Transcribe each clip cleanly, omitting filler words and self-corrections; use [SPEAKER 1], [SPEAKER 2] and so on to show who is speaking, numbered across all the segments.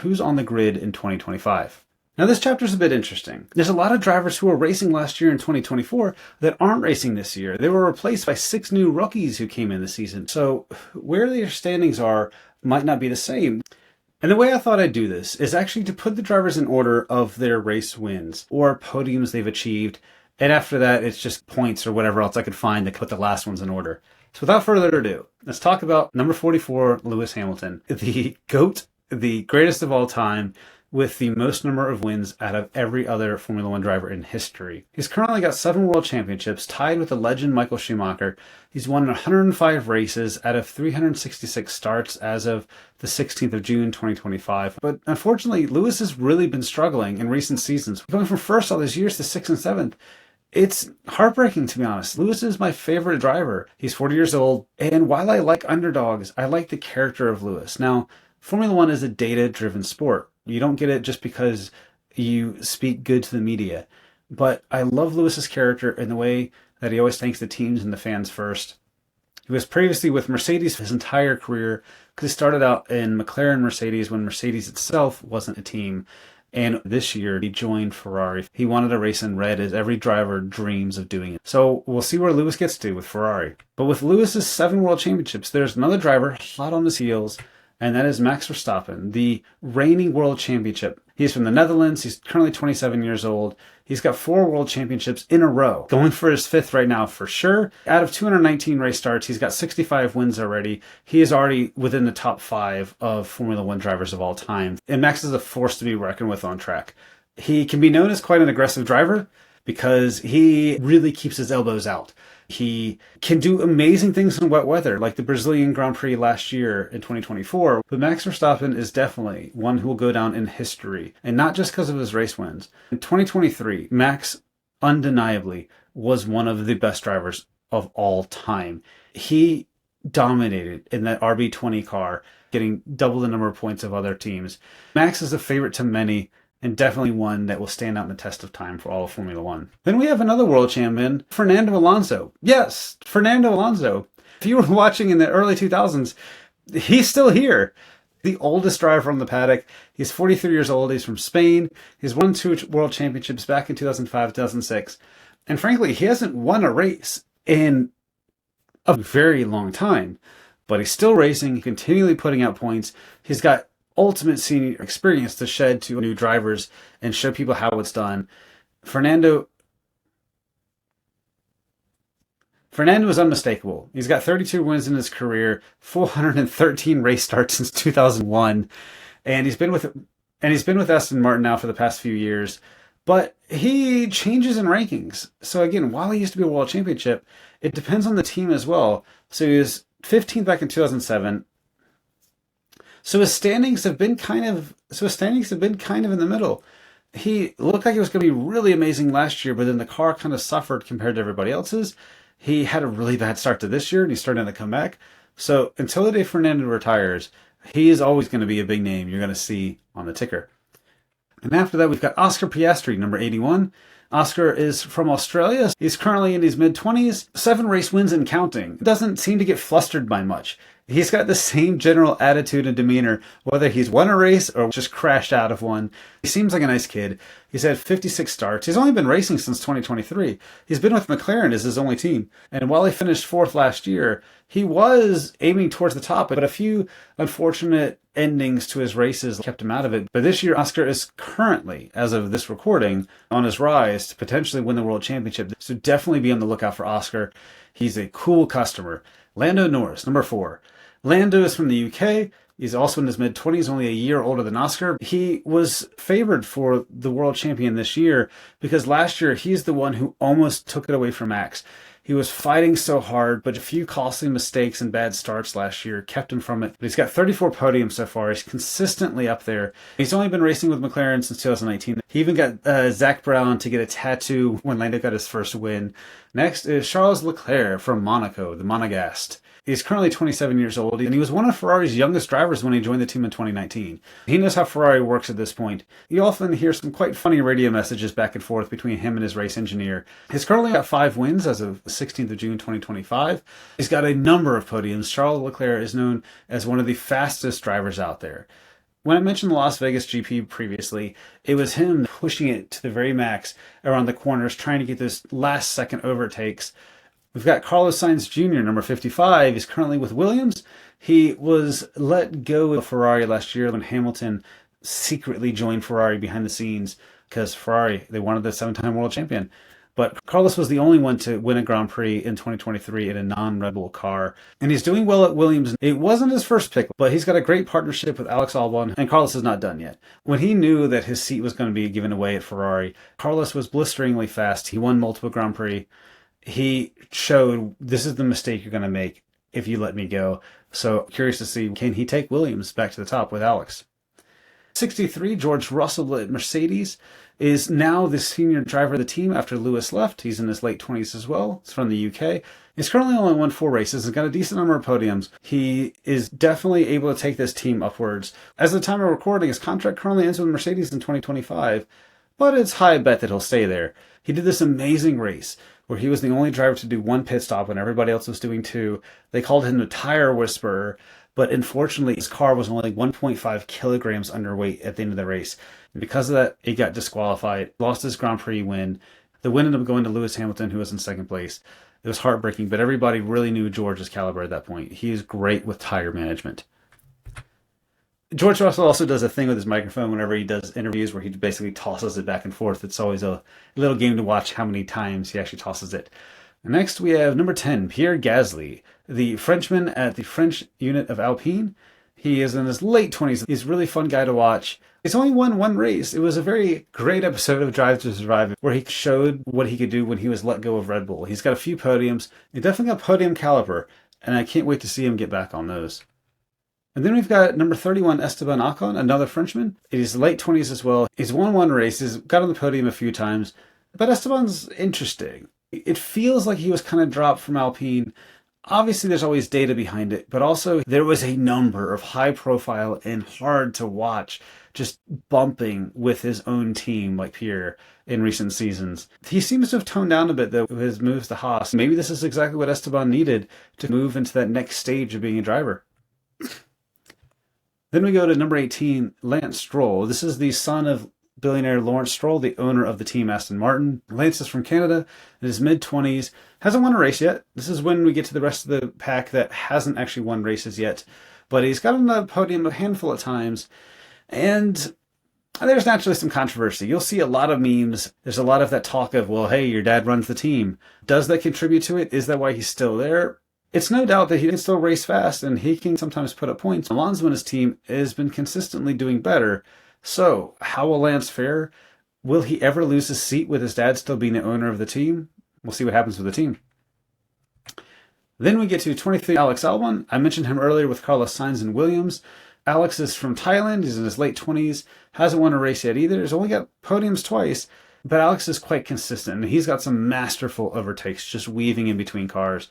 [SPEAKER 1] who's on the grid in 2025. Now this chapter is a bit interesting. There's a lot of drivers who were racing last year in 2024 that aren't racing this year. They were replaced by 6 new rookies who came in this season. So where their standings are might not be the same. And the way I thought I'd do this is actually to put the drivers in order of their race wins or podiums they've achieved. And after that, it's just points or whatever else I could find to put the last ones in order. So without further ado, let's talk about number 44, Lewis Hamilton, the GOAT, the greatest of all time, with the most number of wins out of every other Formula One driver in history. He's currently got 7 world championships, tied with the legend Michael Schumacher. He's won 105 races out of 366 starts as of the 16th of June, 2025. But unfortunately, Lewis has really been struggling in recent seasons. Going from first all these years to 6th and 7th, it's heartbreaking, to be honest. Lewis is my favorite driver. He's 40 years old, and while I like underdogs, I like the character of Lewis. Now, Formula One is a data-driven sport. You don't get it just because you speak good to the media. But I love Lewis's character in the way that he always thanks the teams and the fans first. He was previously with Mercedes his entire career because he started out in McLaren Mercedes when Mercedes itself wasn't a team. And this year he joined Ferrari. He wanted to race in red, as every driver dreams of doing it. So we'll see where Lewis gets to with Ferrari. But with Lewis's 7 world championships, there's another driver hot on his heels, and that is Max Verstappen, the reigning world championship. He's from the Netherlands. He's currently 27 years old. He's got 4 world championships in a row, going for his 5th right now for sure. Out of 219 race starts, he's got 65 wins already. He is already within the top 5 of Formula One drivers of all time. And Max is a force to be reckoned with on track. He can be known as quite an aggressive driver because he really keeps his elbows out. He can do amazing things in wet weather, like the Brazilian Grand Prix last year in 2024. But Max Verstappen is definitely one who will go down in history, and not just because of his race wins. In 2023, Max undeniably was one of the best drivers of all time. He dominated in that RB20 car, getting double the number of points of other teams. Max is a favorite to many, and definitely one that will stand out in the test of time for all of Formula One. Then we have another world champion, Fernando Alonso. Yes, Fernando Alonso. If you were watching in the early 2000s, he's still here. The oldest driver on the paddock. He's 43 years old. He's from Spain. He's won 2 world championships back in 2005, 2006. And frankly, he hasn't won a race in a very long time. But he's still racing, continually putting out points. He's got ultimate senior experience to shed to new drivers and show people how it's done. Fernando is unmistakable. He's got 32 wins in his career, 413 race starts since 2001, and he's been with Aston Martin now for the past few years. But he changes in rankings. So again, while he used to be a world championship, it depends on the team as well. So he was 15th back in 2007. So his standings have been kind of in the middle. He looked like he was going to be really amazing last year, but then the car kind of suffered compared to everybody else's. He had a really bad start to this year, and he's starting to come back. So until the day Fernando retires, he is always going to be a big name you're going to see on the ticker. And after that, we've got Oscar Piastri, number 81. Oscar is from Australia. He's currently in his mid-20s, 7 race wins and counting. Doesn't seem to get flustered by much. He's got the same general attitude and demeanor, whether he's won a race or just crashed out of one. He seems like a nice kid. He's had 56 starts. He's only been racing since 2023. He's been with McLaren as his only team. And while he finished 4th last year, he was aiming towards the top, but a few unfortunate endings to his races kept him out of it. But this year, Oscar is currently, as of this recording, on his rise to potentially win the World Championship. So definitely be on the lookout for Oscar. He's a cool customer. Lando Norris, number 4. Lando is from the UK. He's also in his mid-20s, only a year older than Oscar. He was favored for the world champion this year because last year he's the one who almost took it away from Max. He was fighting so hard, but a few costly mistakes and bad starts last year kept him from it. But he's got 34 podiums so far. He's consistently up there. He's only been racing with McLaren since 2019. He even got Zach Brown to get a tattoo when Lando got his first win. Next is Charles Leclerc from Monaco, the Monegasque. He's currently 27 years old, and he was one of Ferrari's youngest drivers when he joined the team in 2019. He knows how Ferrari works at this point. You often hear some quite funny radio messages back and forth between him and his race engineer. He's currently got 5 wins as of the 16th of June 2025. He's got a number of podiums. Charles Leclerc is known as one of the fastest drivers out there. When I mentioned the Las Vegas GP previously, it was him pushing it to the very max around the corners, trying to get those last second overtakes. We've got Carlos Sainz Jr., number 55. He's currently with Williams. He was let go of Ferrari last year when Hamilton secretly joined Ferrari behind the scenes because Ferrari, they wanted the 7-time world champion. But Carlos was the only one to win a Grand Prix in 2023 in a non-Red Bull car. And he's doing well at Williams. It wasn't his first pick, but he's got a great partnership with Alex Albon, and Carlos is not done yet. When he knew that his seat was going to be given away at Ferrari, Carlos was blisteringly fast. He won multiple Grand Prix. He showed, this is the mistake you're going to make if you let me go. So curious to see, can he take Williams back to the top with Alex? 63, George Russell at Mercedes is now the senior driver of the team after Lewis left. He's in his late 20s as well. He's from the UK. He's currently only won 4 races and got a decent number of podiums. He is definitely able to take this team upwards. As of the time of recording, his contract currently ends with Mercedes in 2025, but it's high bet that he'll stay there. He did this amazing race where he was the only driver to do 1 pit stop when everybody else was doing 2. They called him the tire whisperer, but unfortunately his car was only 1.5 kilograms underweight at the end of the race. And because of that, he got disqualified, lost his Grand Prix win. The win ended up going to Lewis Hamilton, who was in second place. It was heartbreaking, but everybody really knew George's caliber at that point. He is great with tire management. George Russell also does a thing with his microphone whenever he does interviews where he basically tosses it back and forth. It's always a little game to watch how many times he actually tosses it. Next, we have number 10, Pierre Gasly, the Frenchman at the French unit of Alpine. He is in his late 20s. He's a really fun guy to watch. He's only won 1 race. It was a very great episode of Drive to Survive where he showed what he could do when he was let go of Red Bull. He's got a few podiums. He definitely got podium caliber, and I can't wait to see him get back on those. And then we've got number 31, Esteban Ocon, another Frenchman. He's late 20s as well. He's won 1 race. He's got on the podium a few times. But Esteban's interesting. It feels like he was kind of dropped from Alpine. Obviously, there's always data behind it, but also there was a number of high profile and hard to watch just bumping with his own team like Pierre in recent seasons. He seems to have toned down a bit though with his moves to Haas. Maybe this is exactly what Esteban needed to move into that next stage of being a driver. Then we go to number 18, Lance Stroll. This is the son of billionaire Lawrence Stroll, the owner of the team Aston Martin. Lance is from Canada, in his mid-20s, hasn't won a race yet. This is when we get to the rest of the pack that hasn't actually won races yet. But he's got on the podium a handful of times. And there's naturally some controversy. You'll see a lot of memes. There's a lot of that talk of, well, hey, your dad runs the team. Does that contribute to it? Is that why he's still there? It's no doubt that he can still race fast, and he can sometimes put up points. Alonso and his team has been consistently doing better. So, how will Lance fare? Will he ever lose his seat with his dad still being the owner of the team? We'll see what happens with the team. Then we get to 23, Alex Albon. I mentioned him earlier with Carlos Sainz and Williams. Alex is from Thailand. He's in his late 20s. Hasn't won a race yet either. He's only got podiums twice. But Alex is quite consistent, and he's got some masterful overtakes just weaving in between cars.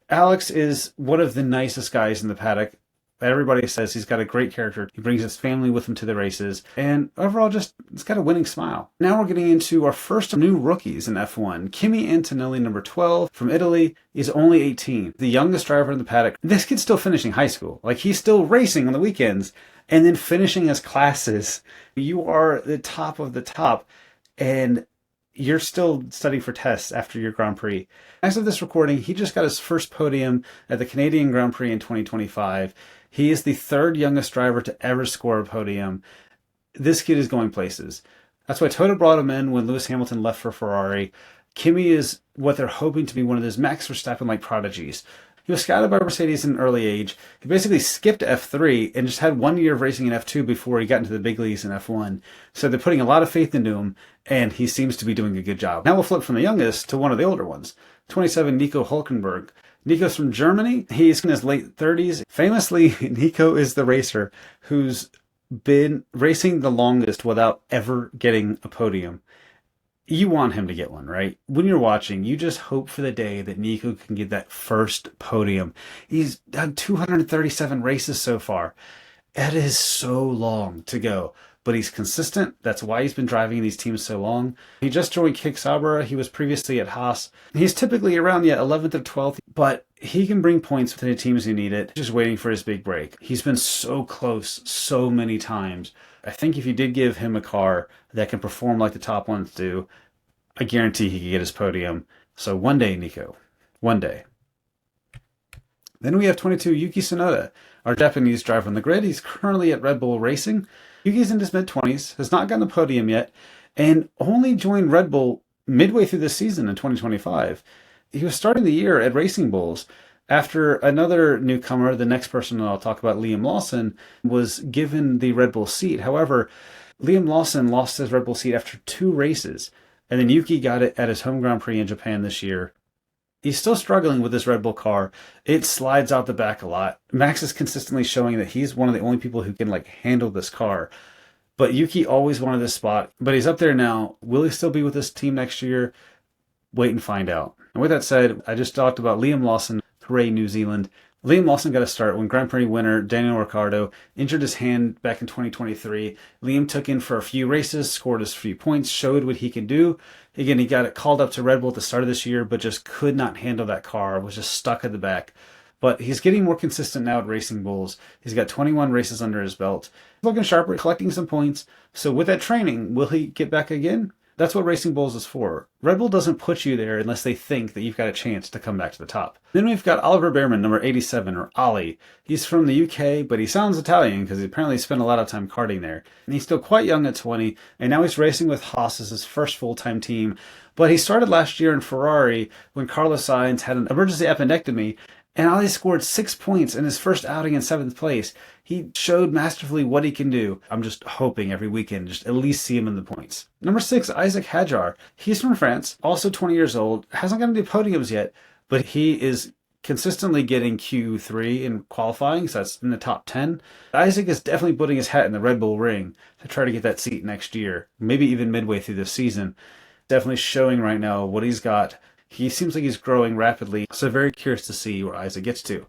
[SPEAKER 1] Alex is one of the nicest guys in the paddock. Everybody says he's got a great character. He brings his family with him to the races. And overall, just he's got a winning smile. Now we're getting into our first new rookies in F1. Kimi Antonelli, number 12, from Italy, is only 18. The youngest driver in the paddock. This kid's still finishing high school. Like, he's still racing on the weekends and then finishing his classes. You are the top of the top. And you're still studying for tests after your Grand Prix. As of this recording, he just got his first podium at the Canadian Grand Prix in 2025. He is the 3rd youngest driver to ever score a podium. This kid is going places. That's why Toto brought him in when Lewis Hamilton left for Ferrari. Kimi is what they're hoping to be one of those Max Verstappen-like prodigies. He was scouted by Mercedes at an early age. He basically skipped F3 and just had 1 year of racing in F2 before he got into the big leagues in F1. So they're putting a lot of faith into him, and he seems to be doing a good job. Now we'll flip from the youngest to one of the older ones. 27, Nico Hülkenberg. Nico's from Germany. He's in his late 30s. Famously, Nico is the racer who's been racing the longest without ever getting a podium. You want him to get one, right? When you're watching, you just hope for the day that Nico can get that first podium. He's done 237 races so far. It is so long to go. but he's consistent. That's why he's been driving these teams so long. He just joined Kick Sauber. He was previously at Haas. He's typically around 11th or 12th, but he can bring points to the teams who need it. Just waiting for his big break. He's been so close so many times. I think if you did give him a car that can perform like the top ones do, I guarantee he could get his podium. So one day, Nico. One day. Then we have 22 Yuki Tsunoda, our Japanese driver on the grid. He's currently at Red Bull Racing. Yuki's in his mid-20s, has not gotten a podium yet, and only joined Red Bull midway through the season in 2025. He was starting the year at Racing Bulls after another newcomer, the next person that I'll talk about, Liam Lawson, was given the Red Bull seat. However, Liam Lawson lost his Red Bull seat after 2 races, and then Yuki got it at his home Grand Prix in Japan this year. He's still struggling with this Red Bull car. It slides out the back a lot. Max is consistently showing that he's one of the only people who can handle this car. But Yuki always wanted this spot, but he's up there now. Will he still be with this team next year? Wait and find out. And with that said, I just talked about Liam Lawson. Hooray, New Zealand. Liam Lawson got a start when Grand Prix winner Daniel Ricciardo injured his hand back in 2023. Liam took in for a few races, scored his few points, showed what he can do. Again, he got it called up to Red Bull at the start of this year, but just could not handle that car, was just stuck at the back. But he's getting more consistent now at Racing Bulls. He's got 21 races under his belt. Looking sharper, collecting some points. So with that training, will he get back again? That's what Racing Bulls is for. Red Bull doesn't put you there unless they think that you've got a chance to come back to the top. Then we've got Oliver Bearman, number 87, or Ollie. He's from the UK, but he sounds Italian because he apparently spent a lot of time karting there. And he's still quite young at 20, and now he's racing with Haas as his first full-time team. But he started last year in Ferrari when Carlos Sainz had an emergency appendectomy, and Ollie scored 6 points in his first outing in 7th place. He showed masterfully what he can do. I'm just hoping every weekend just at least see him in the points. Number 6, Isaac Hadjar. He's from France, also 20 years old. Hasn't gotten any podiums yet, but he is consistently getting Q3 in qualifying, so that's in the top 10. Isaac is definitely putting his hat in the Red Bull ring to try to get that seat next year, maybe even midway through this season. Definitely showing right now what he's got. He seems like he's growing rapidly, so very curious to see where Isaac gets to.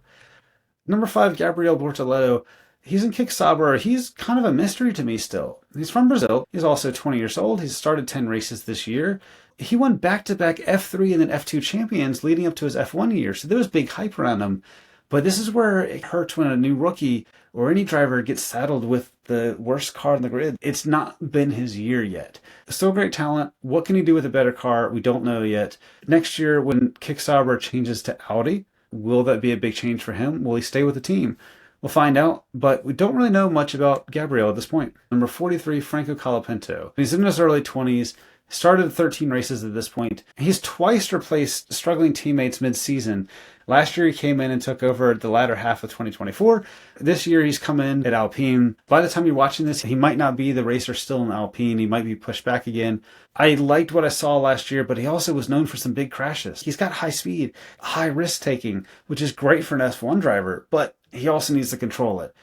[SPEAKER 1] Number 5, Gabriel Bortoleto. He's in Kick Sauber. He's kind of a mystery to me still. He's from Brazil. He's also 20 years old. He's started 10 races this year. He won back-to-back F3 and then F2 champions leading up to his F1 year, so there was big hype around him. But this is where it hurts when a new rookie or any driver gets saddled with the worst car on the grid. It's not been his year yet. Still great talent. What can he do with a better car? We don't know yet. Next year, when Kick Sauber changes to Audi, will that be a big change for him? Will he stay with the team? We'll find out, but we don't really know much about Gabriel at this point. Number 43, Franco Colapinto. He's in his early 20s. Started 13 races at this point. He's twice replaced struggling teammates mid-season. Last year he came in and took over the latter half of 2024. This year he's come in at Alpine. By the time you're watching this, he might not be the racer still in Alpine. He might be pushed back again. I liked what I saw last year, but he also was known for some big crashes. He's got high speed, high risk taking, which is great for an F1 driver, but he also needs to control it.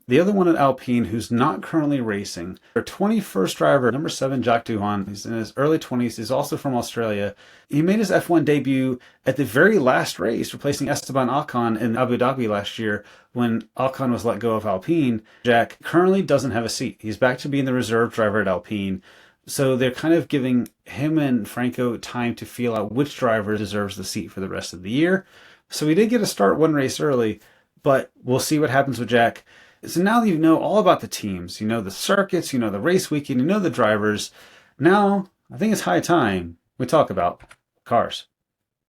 [SPEAKER 1] The other one at Alpine who's not currently racing, their 21st driver, number 7, Jacques Doohan. He's in his early 20s. He's also from Australia. He made his F1 debut at the very last race, replacing Esteban Ocon in Abu Dhabi last year when Ocon was let go of Alpine. Jack currently doesn't have a seat. He's back to being the reserve driver at Alpine. So they're kind of giving him and Franco time to feel out which driver deserves the seat for the rest of the year. So he did get to start one race early, but we'll see what happens with Jack. So now that you know all about the teams, you know the circuits, you know the race weekend, you know the drivers, now I think it's high time we talk about cars.